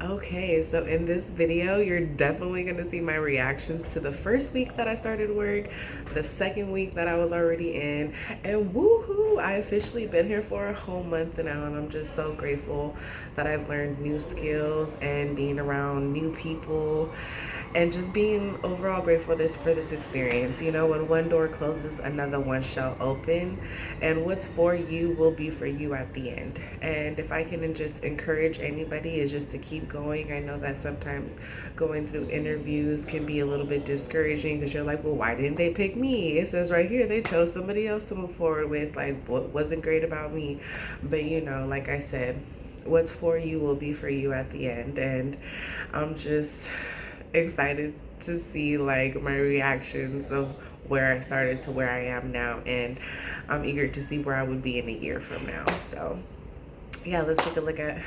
Okay, so in this video, you're definitely going to see my reactions to the first week that I started work, the second week that I was already in, and woohoo, I officially been here for a whole month now, and I'm just so grateful that I've learned new skills and being around new people and just being overall grateful for this experience. You know, when one door closes, another one shall open, and what's for you will be for you at the end. And if I can just encourage anybody, is just to keep going. I know that sometimes going through interviews can be a little bit discouraging because you're like, well, why didn't they pick me? It says right here they chose somebody else to move forward with. Like, what wasn't great about me? But you know, like I said, what's for you will be for you at the end. And I'm just excited to see like my reactions of where I started to where I am now, and I'm eager to see where I would be in a year from now. So yeah, let's take a look at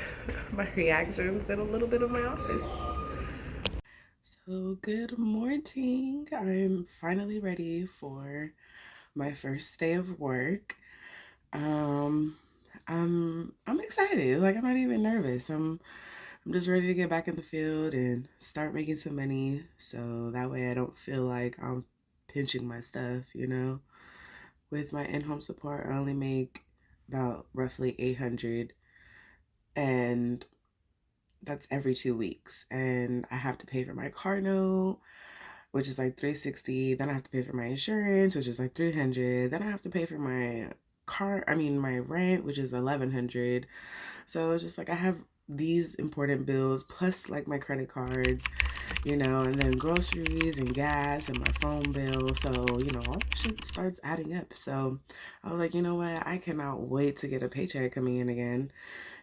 my reactions and a little bit of my office. So good morning. I'm finally ready for my first day of work. Um I'm excited. Like, I'm not even nervous. I'm just ready to get back in the field and start making some money so that way I don't feel like I'm pinching my stuff, you know. With my in-home support, I only make about roughly 800, and that's every 2 weeks. And I have to pay for my car note, which is like 360. Then I have to pay for my insurance, which is like 300. Then I have to pay for my rent, which is 1100. So it's just like I have these important bills plus like my credit cards, you know, and then groceries and gas and my phone bill. So, you know, all that shit starts adding up. So I was like, you know what? I cannot wait to get a paycheck coming in again,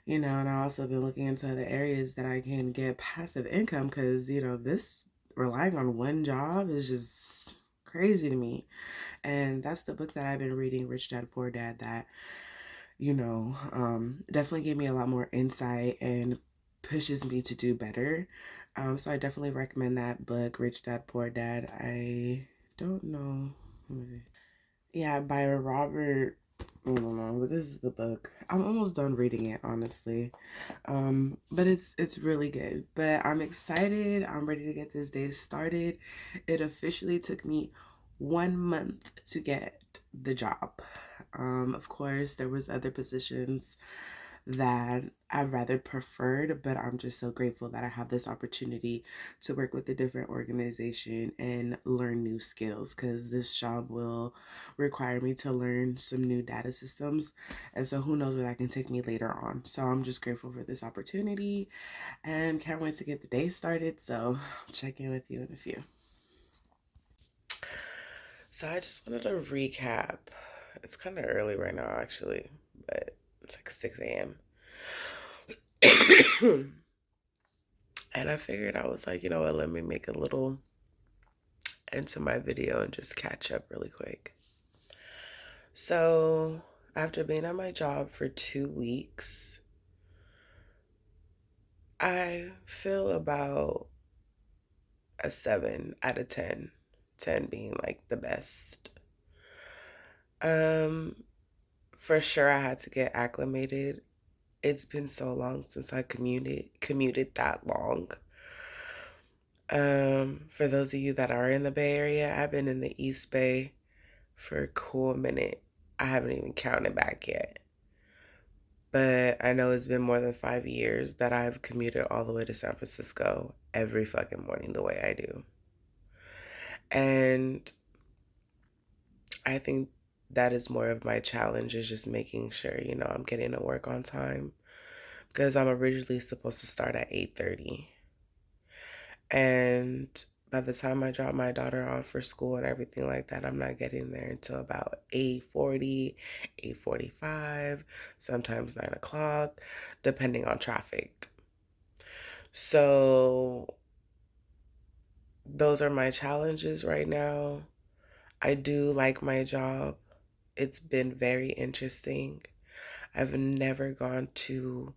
you know, and I also been looking into other areas that I can get passive income because, you know, this relying on one job is just crazy to me. And that's the book that I've been reading, Rich Dad Poor Dad, that, you know, definitely gave me a lot more insight and pushes me to do better. So I definitely recommend that book, Rich Dad Poor Dad. I don't know. Yeah, by Robert. I don't know, but this is the book. I'm almost done reading it, honestly. But it's really good. But I'm excited. I'm ready to get this day started. It officially took me 1 month to get the job. Of course, there was other positions that I rather preferred, but I'm just so grateful that I have this opportunity to work with a different organization and learn new skills, because this job will require me to learn some new data systems. And so who knows where that can take me later on. So I'm just grateful for this opportunity and can't wait to get the day started. So I'll check in with you in a few. So I just wanted to recap. It's kind of early right now, actually, but it's like 6 a.m. And I figured, I was like, you know what, let me make a little into my video and just catch up really quick. So after being at my job for 2 weeks, I feel about a 7 out of 10, 10 being like the best. Um, for sure I had to get acclimated. It's been so long since I commuted that long. For those of you that are in the Bay Area, I've been in the East Bay for a cool minute. I haven't even counted back yet. But I know it's been more than 5 years that I've commuted all the way to San Francisco every fucking morning the way I do. And I think that is more of my challenge, is just making sure, you know, I'm getting to work on time. Because I'm originally supposed to start at 8:30. And by the time I drop my daughter off for school and everything like that, I'm not getting there until about 8:40, 8:45, sometimes 9 o'clock, depending on traffic. So those are my challenges right now. I do like my job. It's been very interesting. I've never gone to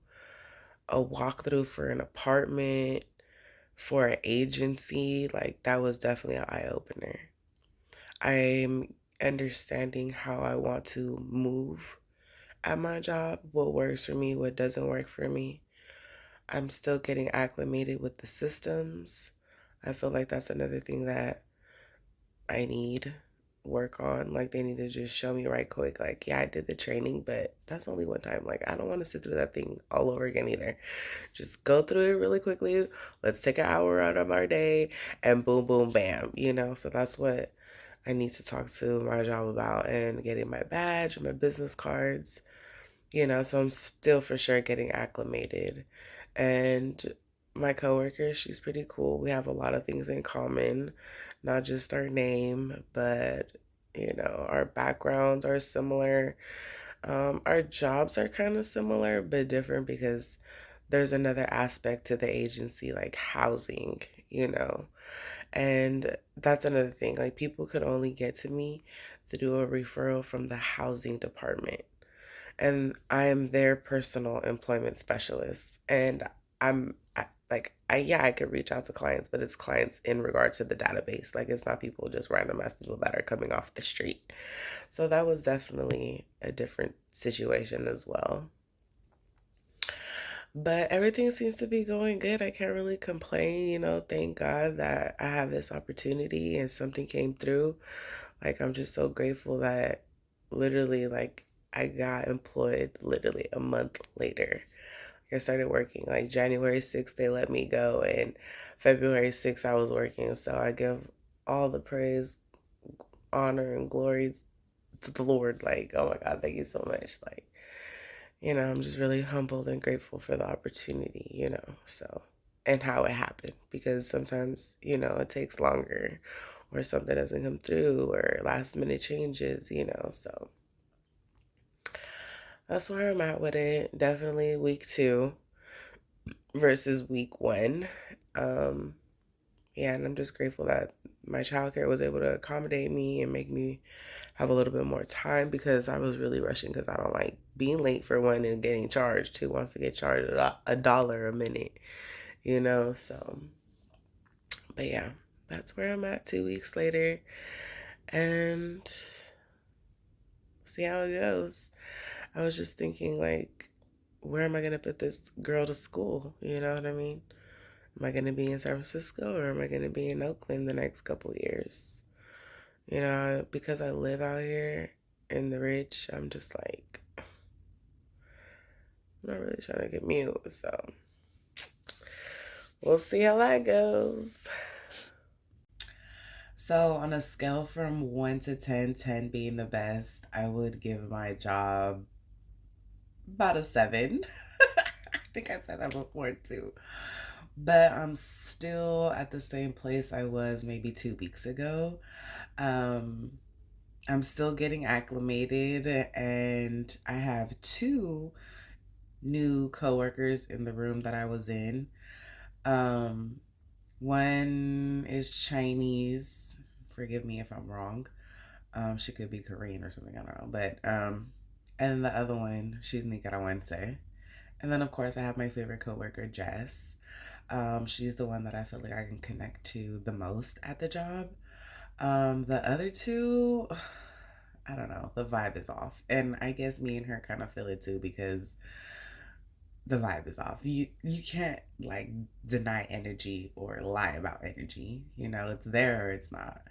a walkthrough for an apartment, for an agency. Like, that was definitely an eye-opener. I'm understanding how I want to move at my job, what works for me, what doesn't work for me. I'm still getting acclimated with the systems. I feel like that's another thing that I need work on. Like, they need to just show me right quick, like, yeah, I did the training, but that's only one time. Like, I don't want to sit through that thing all over again either. Just go through it really quickly. Let's take an hour out of our day and boom, boom, bam, So that's what I need to talk to my job about, and getting my badge, my business cards, so I'm still for sure getting acclimated. And my coworker, she's pretty cool. We have a lot of things in common, not just our name, but our backgrounds are similar. Our jobs are kind of similar, but different because there's another aspect to the agency, like housing, and that's another thing. Like, people could only get to me through a referral from the housing department, and I am their personal employment specialist. And I could reach out to clients, but it's clients in regard to the database. Like, it's not people, just random ass people that are coming off the street. So that was definitely a different situation as well. But everything seems to be going good. I can't really complain, Thank God that I have this opportunity and something came through. Like, I'm just so grateful that literally, like, I got employed literally a month later. I started working like January 6th, they let me go, and February 6th, I was working. So I give all the praise, honor, and glory to the Lord. Like, oh my God, thank you so much. Like, I'm just really humbled and grateful for the opportunity, so, and how it happened, because sometimes, it takes longer, or something doesn't come through, or last minute changes, so that's where I'm at with it. Definitely week 2 versus week 1. Um, yeah, and I'm just grateful that my childcare was able to accommodate me and make me have a little bit more time, because I was really rushing, because I don't like being late for one and getting charged. Who wants to get charged a dollar a minute, So, but yeah, that's where I'm at 2 weeks later, and see how it goes. I was just thinking, like, where am I going to put this girl to school? You know what I mean? Am I going to be in San Francisco, or am I going to be in Oakland the next couple years? Because I live out here in the rich, I'm just like, I'm not really trying to commute. So we'll see how that goes. So, on a scale from 1 to 10, 10 being the best, I would give my job about a 7. I think I said that before too. But I'm still at the same place I was maybe 2 weeks ago. Um, I'm still getting acclimated, and I have 2 new coworkers in the room that I was in. Um, One is Chinese. Forgive me if I'm wrong. She could be Korean or something. I don't know. And the other one, she's Nicaraguense. And then, of course, I have my favorite coworker, Jess. She's the one that I feel like I can connect to the most at the job. The other 2, I don't know. The vibe is off. And I guess me and her kind of feel it too, because the vibe is off. You can't like deny energy or lie about energy. It's there or it's not.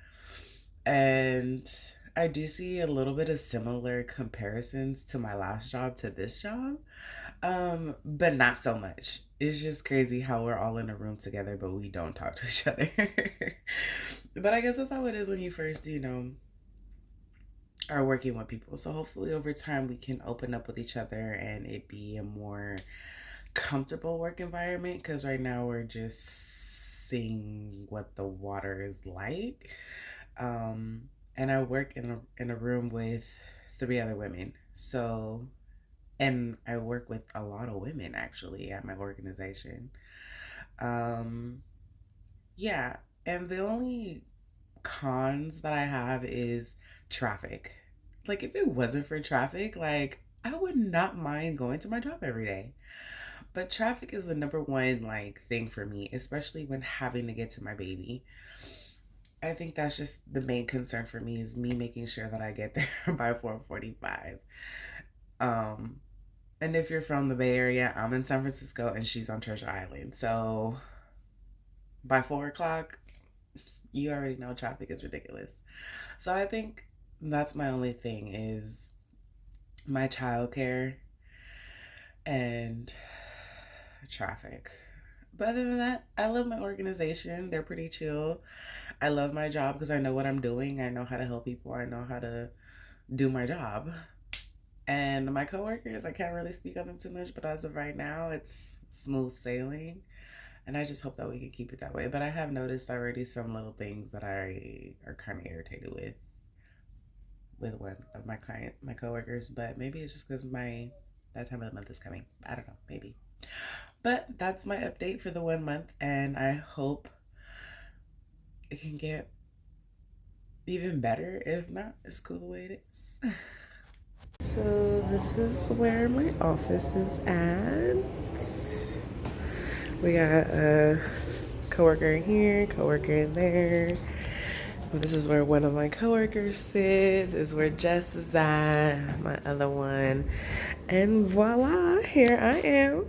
And I do see a little bit of similar comparisons to my last job to this job. But not so much. It's just crazy how we're all in a room together, but we don't talk to each other. But I guess that's how it is when you first, are working with people. So hopefully over time we can open up with each other and it be a more comfortable work environment, because right now we're just seeing what the water is like. And I work in a room with 3 other women. So, and I work with a lot of women actually at my organization. Um, yeah, and the only cons that I have is traffic. Like, if it wasn't for traffic, like, I would not mind going to my job every day. But traffic is the number one like thing for me, especially when having to get to my baby. I think that's just the main concern for me, is me making sure that I get there by 4:45. Um And if you're from the Bay Area, I'm in San Francisco and she's on Treasure Island. So by 4 o'clock, you already know traffic is ridiculous. So I think that's my only thing is my childcare and traffic. But other than that, I love my organization. They're pretty chill. I love my job because I know what I'm doing. I know how to help people. I know how to do my job. And my coworkers, I can't really speak on them too much, but as of right now, it's smooth sailing. And I just hope that we can keep it that way. But I have noticed already some little things that I are kind of irritated with one of my coworkers. But maybe it's just because that time of the month is coming. I don't know, maybe. But that's my update for the 1 month, and I hope it can get even better. If not, it's cool the way it is. So this is where my office is at. We got a coworker in here, coworker in there. This is where one of my coworkers sit. This is where Jess is at, my other one. And voila, here I am.